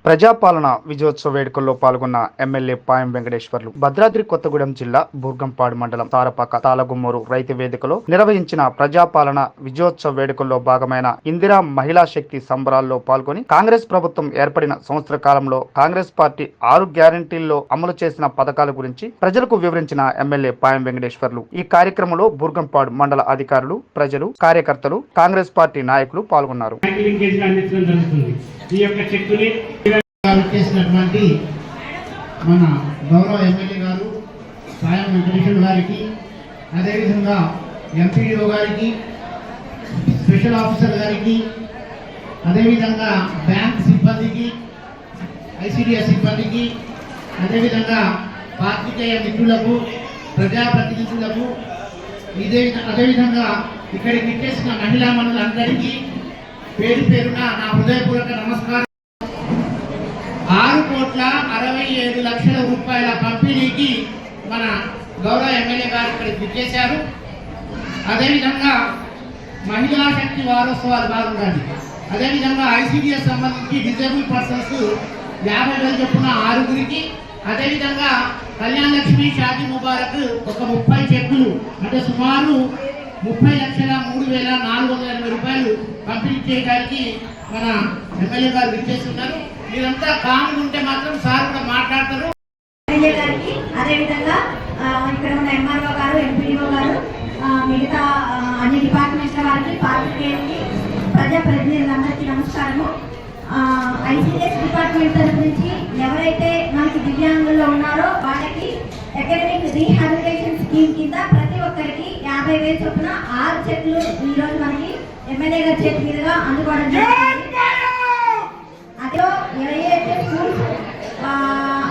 ప్రజాపాలన విజయోత్సవ వేడుకల్లో పాల్గొన్న ఎమ్మెల్యే పాయం వెంకటేశ్వర్లు భద్రాద్రి కొత్తగూడెం జిల్లా బూర్గంపాడు మండలం తారపాక తాళగుమ్మూరు రైతు వేదికలో నిర్వహించిన ప్రజాపాలన విజయోత్సవ వేడుకల్లో భాగమైన ఇందిరా మహిళా శక్తి సంబరాల్లో పాల్గొని కాంగ్రెస్ ప్రభుత్వం ఏర్పడిన సంవత్సర కాలంలో కాంగ్రెస్ పార్టీ 6 గ్యారంటీల్లో అమలు చేసిన పథకాల గురించి ప్రజలకు వివరించిన ఎమ్మెల్యే పాయం వెంకటేశ్వర్లు ఈ కార్యక్రమంలో బూర్గంపాడు మండల అధికారులు, ప్రజలు, కార్యకర్తలు, కాంగ్రెస్ పార్టీ నాయకులు పాల్గొన్నారు. చేసినటువంటి మన గౌరవ ఎమ్మెల్యే గారు పాయం వెంకటేశ్వర గారికి, అదేవిధంగా ఎంపీడీఓ గారికి, స్పెషల్ ఆఫీసర్ గారికి, అదేవిధంగా బ్యాంక్ సిబ్బందికి, ఐసిడిఎస్ సిబ్బందికి, అదేవిధంగా పాత్రికేయ మిత్రులకు, ప్రజాప్రతినిధులకు, అదేవిధంగా ఇక్కడికి ఇచ్చేసిన మహిళా మనులందరికీ పేరు పేరున నా హృదయపూర్వక నమస్కారం. 6,67,00,000 రూపాయల పంపిణీకి మన గౌరవ ఎమ్మెల్యే గారు ఇక్కడికి ఇచ్చేశారు. అదేవిధంగా మహిళా శక్తి వారోత్సవాలు బాగుండాలి. అదేవిధంగా ఐసిడిఎస్ సంబంధించి డిజేబుల్ పర్సన్స్ 50,000 చొప్పున 6గురికి, అదేవిధంగా కళ్యాణ లక్ష్మి షాదీ ముబారక్ ఒక 30 చెక్కులు అంటే సుమారు 30,03,480 రూపాయలు పంపిణీ చేయడానికి మన ఎమ్మెల్యే గారు ఇచ్చేస్తున్నారు. మీరంతా కామ్గా ఉంటే మాత్రం సార్ కూడా మాట్లాడతారు. ఎమ్మెల్యే గారికి, అదేవిధంగా ఇక్కడ ఉన్న ఎంఆర్ఓ గారు, ఎంపీడీఓ గారు, మిగతా అన్ని డిపార్ట్మెంట్ల వారికి, పార్టీకి, ప్రజాప్రతినిధులందరికీ నమస్కారము. ఐసిడిఎస్ డిపార్ట్మెంట్ తరఫు నుంచి ఎవరైతే మనకి దివ్యాంగుల్లో ఉన్నారో వాళ్ళకి అకాడమిక్ రీహాబిలిటేషన్ స్కీమ్ కింద ప్రతి ఒక్కరికి 50,000 చొప్పున 6 చెక్లు ఈరోజు మనకి ఎమ్మెల్యే గారి చేతి మీదుగా అందుకోవడం జరిగింది. అదిలో ఏవైతే స్కూల్స్,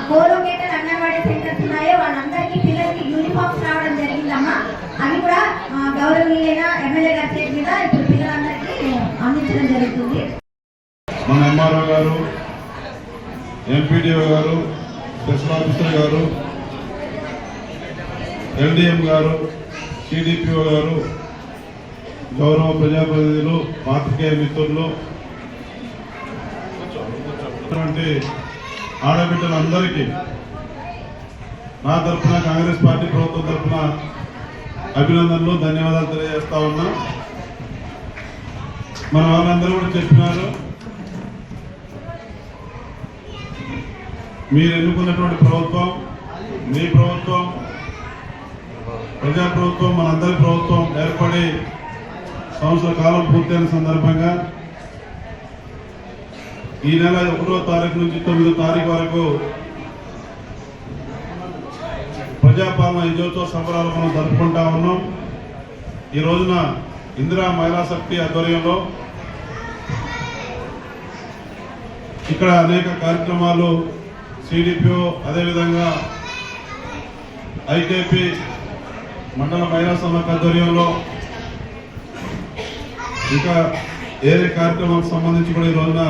కోలోకేటెడ్ అంగన్వాడీ సెంటర్స్ ఉన్నాయో వాళ్ళందరికీ పిల్లలకి యూనిఫామ్స్ రావడం జరిగిందమ్మా. అవి కూడా గౌరవనీయులైన ఎమ్మెల్యే గారి చేతి మీద ఇప్పుడు పిల్లలందరికీ అందించడం జరుగుతుంది. మన ఎంఆర్ఓ గారు, ఎంపీడీఓ గారు, స్పెషల్ ఆఫీసర్ గారు, ఎల్డిఎం గారు, సిడిపిఓ గారు, గౌరవ ప్రజాప్రతినిధులు, పాత్రికేయ మిత్రులు, ఆడబిడ్డలందరికీ నా తరఫున, కాంగ్రెస్ పార్టీ ప్రభుత్వం తరఫున అభినందనలు, ధన్యవాదాలు తెలియజేస్తా ఉన్నా. మన వాళ్ళందరూ కూడా చెప్పినారు, మీరు ఎన్నుకున్నటువంటి ప్రభుత్వం, మీ ప్రభుత్వం, ప్రజాప్రభుత్వం, మనందరి ప్రభుత్వం ఏర్పడి సంవత్సర కాలం పూర్తయిన సందర్భంగా ఈ నెల 1వ తారీఖు నుంచి 9వ తారీఖు వరకు ప్రజాపాలన విజయోత్సవ సంబరాలు మనం జరుపుకుంటా ఉన్నాం. ఈ రోజున ఇందిరా మహిళా శక్తి ఆధ్వర్యంలో ఇక్కడ అనేక కార్యక్రమాలు సిడిపిఓ, అదేవిధంగా ఐకేపీ మండల మహిళా సమాఖ్య ఆధ్వర్యంలో ఇంకా ఏరే కార్యక్రమాలకు సంబంధించి కూడా ఈ రోజున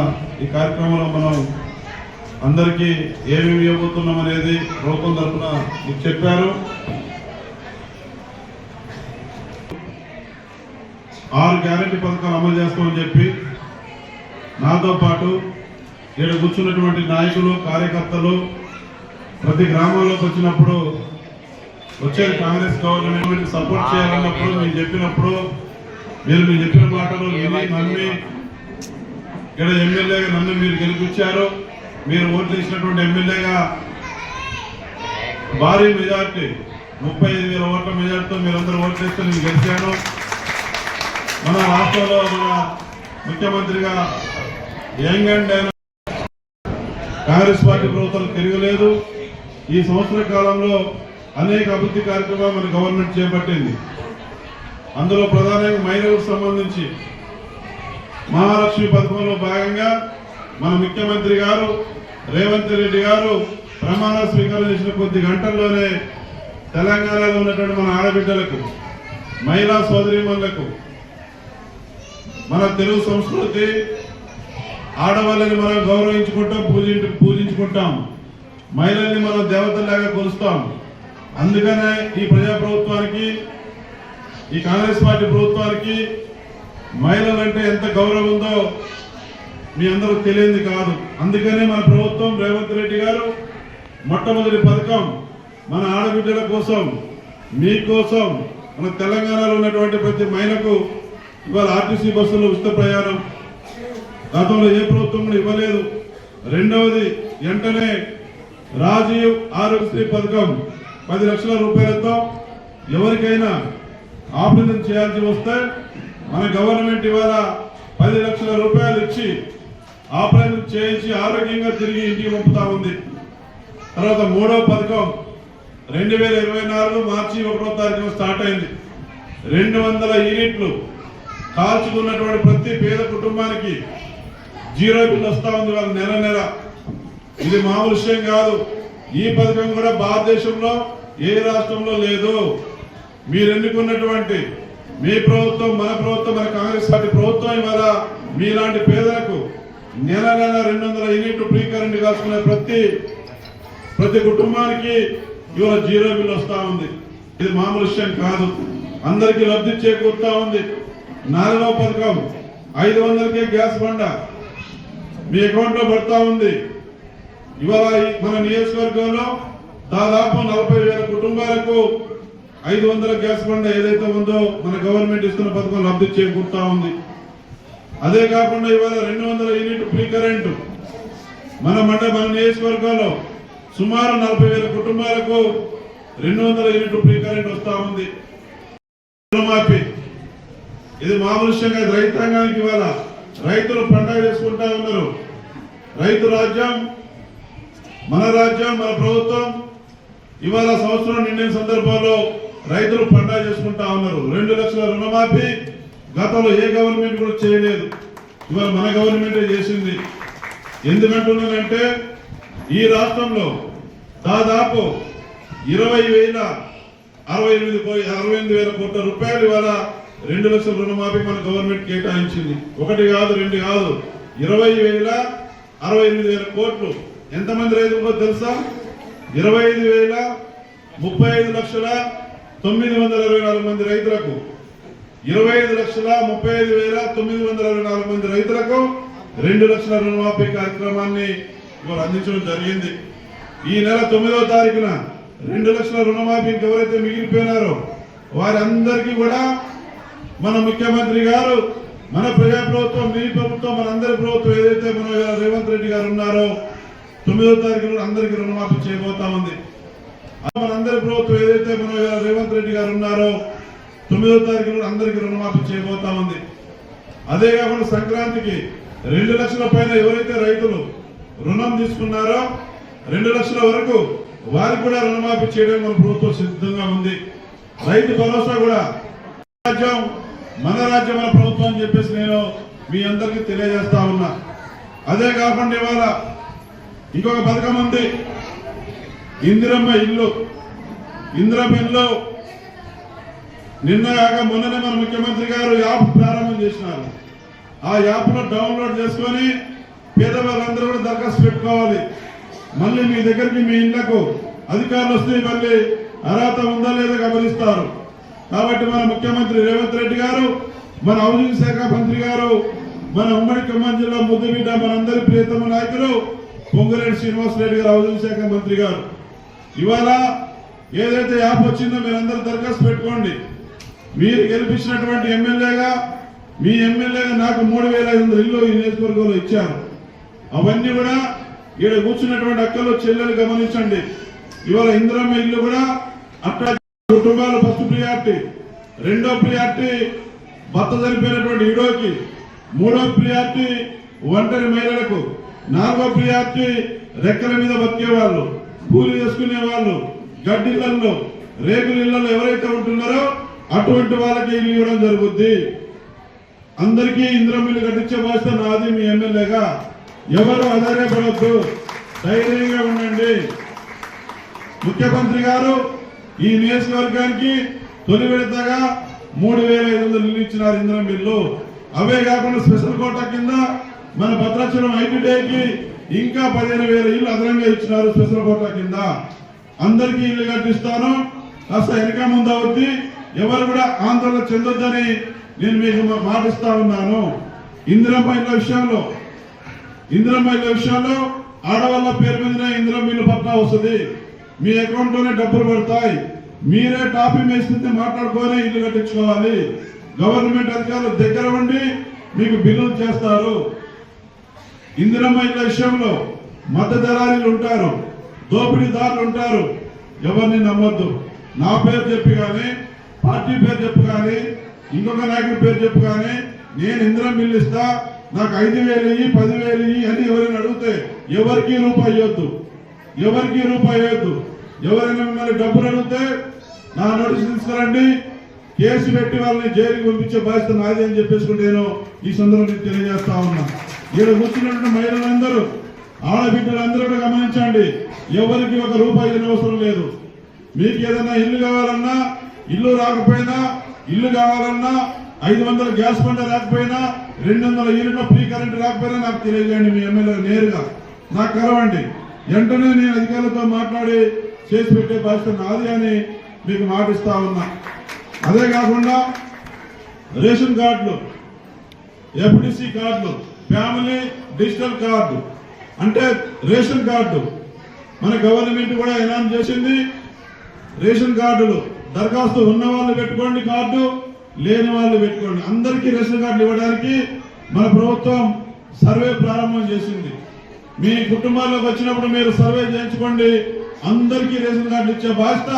ఈ కార్యక్రమంలో మనం అందరికీ ఏమేమి ఇవ్వబోతున్నాం అనేది ప్రభుత్వం తరఫున మీకు చెప్పారు. 6 గ్యారెంటీ పథకాలు అమలు చేస్తామని చెప్పి నాతో పాటు ఇక్కడ కూర్చున్నటువంటి నాయకులు, కార్యకర్తలు ప్రతి గ్రామాల్లోకి వచ్చినప్పుడు వచ్చేది కాంగ్రెస్ గవర్నమెంట్ సపోర్ట్ చేయాలన్నప్పుడు మీరు చెప్పినప్పుడు మీరు చెప్పిన మాటలు విని నమ్మి ఇక్కడ ఎమ్మెల్యేగా నన్ను మీరు గెలిపించారు. మీరు ఓట్లు ఇచ్చినటువంటి ఎమ్మెల్యేగా భారీ మెజార్టీ 35,000 ఓట్ల మెజార్టీతో మీరందరూ ఓట్లు వేస్తే నేను గెలిచాను. మన రాష్ట్రంలో మన ముఖ్యమంత్రిగా యంగ్ అండ్ కాంగ్రెస్ పార్టీ ప్రభుత్వం తిరగలేదు. ఈ సంవత్సర కాలంలో అనేక అభివృద్ధి కార్యక్రమాలు మన గవర్నమెంట్ చేపట్టింది. అందులో ప్రధానంగా మహిళలకు సంబంధించి మహాలక్ష్మి పథకంలో భాగంగా మన ముఖ్యమంత్రి గారు రేవంత్ రెడ్డి గారు ప్రమాణ స్వీకారం చేసిన కొద్ది గంటల్లోనే తెలంగాణలో ఉన్నటువంటి మన ఆడబిడ్డలకు, మహిళా సోదరీమణులకు మన తెలుగు సంస్కృతి, ఆడవాళ్ళని మనం గౌరవించుకుంటాం, పూజించుకుంటాం, మహిళల్ని మనం దేవతలాగా కొలుస్తాం. అందుకనే ఈ ప్రజాప్రభుత్వానికి, ఈ కాంగ్రెస్ పార్టీ ప్రభుత్వానికి మహిళలంటే ఎంత గౌరవం ఉందో మీ అందరూ తెలియంది కాదు. అందుకనే మన ప్రభుత్వం రేవంత్ రెడ్డి గారు మొట్టమొదటి పథకం మన ఆడబిడ్డల కోసం, మీకోసం, మన తెలంగాణలో ఉన్నటువంటి ప్రతి మహిళకు ఇవాళ ఆర్టీసీ బస్సులో ఉచిత ప్రయాణం గతంలో ఏ ప్రభుత్వం కూడా ఇవ్వలేదు. రెండవది వెంటనే రాజీవ్ ఆరోగ్యశ్రీ పథకం 10 లక్షల రూపాయలతో ఎవరికైనా ఆపరేషన్ చేయాల్సి వస్తే మన గవర్నమెంట్ ఇవాళ 10 లక్షల రూపాయలు ఇచ్చి ఆపరేషన్ చేయించి ఆరోగ్యంగా తిరిగి ఇంటికి పంపుతా ఉంది. తర్వాత మూడవ పథకం 2024 మార్చి 1వ తారీఖున స్టార్ట్ అయింది. 200 యూనిట్లు కాల్చుకున్నటువంటి ప్రతి పేద కుటుంబానికి 0 బిల్ వస్తా ఉంది వాళ్ళ నెల. ఇది మామూలు విషయం కాదు. ఈ పథకం కూడా భారతదేశంలో ఏ రాష్ట్రంలో లేదు. మీరు ఎన్నుకున్నటువంటి మీ ప్రభుత్వం, మన ప్రభుత్వం, మన కాంగ్రెస్ పార్టీ ప్రభుత్వం ఇవాళ మీలాంటి పేదలకు నెల 200 యూనిట్లు ఫ్రీ కరెంట్ కాల్చుకునే ప్రతి కుటుంబానికి ఇవాళ 0 బిల్ వస్తా ఉంది. ఇది మామూలు విషయం కాదు. అందరికీ లబ్ధి చేకూరుతా ఉంది. 4వ పథకం 500కే గ్యాస్ బండ మీ అకౌంట్ లో పడతా ఉంది. ఇవాళ మన నియోజకవర్గంలో దాదాపు 40,000 కుటుంబాలకు 500 గ్యాస్ బండ ఏదైతే ఉందో మన గవర్నమెంట్ ఇస్తున్న పథకం లబ్ధి చేకూరుతా ఉంది. అదే కాకుండా ఇవాళ 200 యూనిట్ ఫ్రీ కరెంటు మన నియోజకవర్గంలో సుమారు 40,000 కుటుంబాలకు 200 యూనిట్ ఫ్రీ కరెంట్ వస్తా ఉంది. రుణమాఫీ ఇది మామూలు విషయంగా రైతాంగానికి ఇవాళ రైతులు పండగ చేసుకుంటా ఉన్నారు. రైతు రాజ్యం, మన రాజ్యం, మన ప్రభుత్వం ఇవాళ సంవత్సరం నిండిన సందర్భంలో రైతులు పండగ చేసుకుంటా ఉన్నారు. 2 లక్షల రుణమాఫీ గతంలో ఏ గవర్నమెంట్ కూడా చేయలేదు. ఇవాళ మన గవర్నమెంటే చేసింది. ఎందుకంటున్నానంటే ఈ రాష్ట్రంలో దాదాపు 68,000 కోట్ల రూపాయలు ఇవాళ 2 లక్షల రుణమాఫీ మన గవర్నమెంట్ కేటాయించింది. 1 కాదు, 2 కాదు, 20,68,000 కోట్లు. ఎంతమంది రైతులు తెలుసా? 25,35,924 మంది రైతులకు, 25,35,924 మంది రైతులకు 2 లక్షల రుణమాఫీ కార్యక్రమాన్ని ఇవాళ అందించడం జరిగింది. ఈ నెల 9వ తారీఖున 2 లక్షల రుణమాఫీకి ఎవరైతే మిగిలిపోయినారో వారందరికీ కూడా మన ముఖ్యమంత్రి గారు, మన ప్రజా ప్రభుత్వం, మీ ప్రభుత్వం, మన అందరి ప్రభుత్వం ఏదైతే మన రేవంత్ రెడ్డి గారు ఉన్నారో 9వ తారీఖున అందరికీ రుణమాఫీ చేయబోతా ఉంది. మన అందరి ప్రభుత్వం ఏదైతే మన రేవంత్ రెడ్డి గారు ఉన్నారో 9వ తారీఖున అందరికీ రుణమాఫీ చేయబోతా ఉంది. అదే కాకుండా సంక్రాంతికి 2 లక్షల పైన ఎవరైతే రైతులు రుణం తీసుకున్నారో 2 లక్షల వరకు వారికి కూడా రుణమాఫీ చేయడం మన ప్రభుత్వం సిద్ధంగా ఉంది. రైతు భరోసా కూడా రాజ్యం, మన రాజ్యం, మన ప్రభుత్వం అని చెప్పేసి నేను మీ అందరికీ తెలియజేస్తా ఉన్నా. అదే కాకుండా ఇవాళ ఇంకొక పథకం ఉంది, ఇందిరమ్మ ఇల్లు. ఇందిరమ్మ ఇల్లు నిన్న కాక మొన్ననే మన ముఖ్యమంత్రి గారు యాప్ ప్రారంభం చేసినారు. ఆ యాప్ లో డౌన్లోడ్ చేసుకొని పేదవాళ్ళందరూ కూడా దరఖాస్తు పెట్టుకోవాలి. మళ్ళీ మీ దగ్గరికి మీ ఇళ్లకు అధికారులు వస్తే మళ్ళీ అర్హత ఉందా లేదా గమనిస్తారు. కాబట్టి మన ముఖ్యమంత్రి రేవంత్ రెడ్డి గారు, మన హౌసింగ్ శాఖ మంత్రి గారు, మన ఉమ్మడి ఖమ్మం జిల్లా ముద్దుబిడ్డ మనందరి ప్రియతమ నాయకులు పొంగులేటి శ్రీనివాసరెడ్డి గారు, హౌసింగ్ శాఖ మంత్రి గారు, ఇవాళ ఏదైతే యాప్ వచ్చిందో మీరందరూ దరఖాస్తు పెట్టుకోండి. మీరు గెలిపించినటువంటి ఎమ్మెల్యేగా, మీ ఎమ్మెల్యేగా నాకు 3,500 ఇల్లు ఈ నియోజకవర్గంలో ఇచ్చారు. అవన్నీ కూడా ఈడ కూర్చున్నటువంటి అక్కలు, చెల్లెలు గమనించండి. ఇవాళ ఇందిరమ్మ ఇల్లు కూడా అట్లా కుటుంబాలు ఫస్ట్ ప్రియారిటీ, 2వ ప్రియారిటీ భర్త చనిపోయినటువంటి ఈడోకి, 3వ ప్రియారిటీ ఒంటరి మహిళలకు, 4వ ప్రియారిటీ రెక్కల మీద బతికే వాళ్ళు, కూలి చేసుకునే వాళ్ళు, గడ్డిళ్లలో, రేకుల ఇళ్లలో ఎవరైతే ఉంటున్నారో అటువంటి వాళ్ళకి ఇల్లు ఇవ్వడం జరుగుద్ది. అందరికీ ఇందిరమ్మ ఇల్లు కట్టించే బాధ్యత నాది మీ ఎమ్మెల్యేగా. ఎవరు ఆధారపడద్దు, ధైర్యంగా ఉండండి. ముఖ్యమంత్రి గారు ఈ నియోజకవర్గానికి తొలి విడతగా 3,500 ఇల్లు ఇచ్చినారు ఇందిరమ్మ ఇల్లు. అవే కాకుండా స్పెషల్ కోటా కింద మన భద్రాచలం ఐటీడీకి ఇంకా 15,000 ఇల్లు అదనంగా ఇచ్చినారు స్పెషల్ కోటా కింద. అందరికీ ఇల్లు కట్టిస్తాను. కాస్త వెనక ముందు అవుద్ది, ఎవరు కూడా ఆందోళన చెందొద్దని నేను మీకు మాటిస్తా ఉన్నాను. ఇందిరమ్మ ఇళ్ల విషయంలో ఇందిరమ్మ ఇళ్ళ విషయంలో ఆడవాళ్ళ పేరు మీదనే ఇందిరమ్మ ఇల్లు పట్టా వస్తుంది, మీ అకౌంట్ లోనే డబ్బులు పడతాయి, మీరే టాపీ మేస్తుంది మాట్లాడుకొని ఇల్లు కట్టించుకోవాలి. గవర్నమెంట్ అధికారులు దగ్గర ఉండి మీకు బిల్లులు చేస్తారు. ఇందిరమ్మ ఇళ్ళ విషయంలో మద్దతుదారులు ఉంటారు, దోపిడీదారులు ఉంటారు. ఎవరిని నమ్మొద్దు. నా పేరు చెప్పి కానీ, పార్టీ పేరు చెప్పు కానీ, ఇంకొక నాయకుడి పేరు చెప్పు కానీ నేను ఇందిరమ్మ ఇల్లు ఇస్తా, నాకు 5,000 ఇయ్యి 10,000 ఇయ్యి అని ఎవరైనా అడిగితే ఎవరికి రూపాయి ఇవ్వద్దు, ఎవరికి రూపాయి ఇవ్వద్దు. ఎవరైనా మిమ్మల్ని డబ్బులు అడిగితే నా నోటీస్ తీసుకురండి, కేసు పెట్టి వాళ్ళని జైలుకి పంపించే బాధ్యత నాది అని చెప్పేసుకుంటే నేను ఈ సందర్భంగా తెలియజేస్తా ఉన్నా. ఇక్కడ కూర్చున్నటువంటి మహిళలందరూ, ఆడబిడ్డలందరూ కూడా గమనించండి, ఎవరికి ఒక రూపాయి అవసరం లేదు. మీకు ఏదైనా ఇల్లు కావాలన్నా, ఇల్లు రాకపోయినా, ఇల్లు కావాలన్నా, 500 గ్యాస్ బండ రాకపోయినా, 200 యూనిట్ల ఫ్రీ కరెంట్ రాకపోయినా నాకు తెలియజేయండి. మీ ఎమ్మెల్యే నేరుగా నాకు కలవండి, వెంటనే నేను అధికారులతో మాట్లాడి చేసి పెట్టే బాధ్యత నాది అని మీకు మాటిస్తా ఉన్నా. అదే కాకుండా రేషన్ కార్డులు, ఎఫ్డిసి కార్డులు, ఫ్యామిలీ డిజిటల్ కార్డు అంటే రేషన్ కార్డు మన గవర్నమెంట్ కూడా ఎలాన్ చేసింది. రేషన్ కార్డులు దరఖాస్తు ఉన్న వాళ్ళు పెట్టుకోండి, కార్డు లేని వాళ్ళు పెట్టుకోండి. అందరికీ రేషన్ కార్డులు ఇవ్వడానికి మన ప్రభుత్వం సర్వే ప్రారంభం చేసింది. మీ కుటుంబాల్లోకి వచ్చినప్పుడు మీరు సర్వే చేయించుకోండి, అందరికీ రేషన్ కార్డులు ఇచ్చే బాధ్యత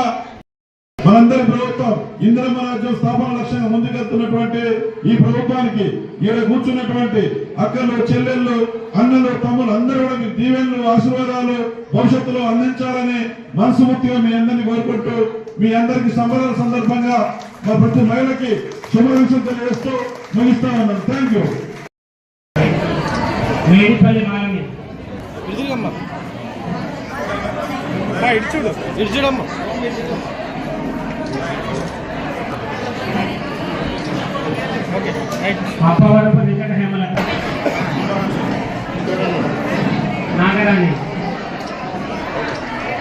మనందరి ప్రభుత్వం. ఇందిరమ్మ రాజ్యం స్థాపన లక్ష్యంగా ముందుకెళ్తున్నటువంటి ఈ ప్రభుత్వానికి ఇక్కడ కూర్చున్నటువంటి అక్కలు, చెల్లెళ్ళు, అన్నలు, తమ్ములు అందరూ కూడా మీకు దీవెనలు, ఆశీర్వాదాలు భవిష్యత్తులో అందించాలని మనస్ఫూర్తిగా మీ అందరినీ కోరుకుంటూ మీ అందరికీ సంబరాల సందర్భంగా మా ప్రతి మహిళకి శుభాకాంక్షలు తెలియజేస్తూ ముగిస్తా ఉన్నాను. Thank you. ఇడ్చుడమ్మా అప్పవరపు వెంకట హేమలత నాగరాణి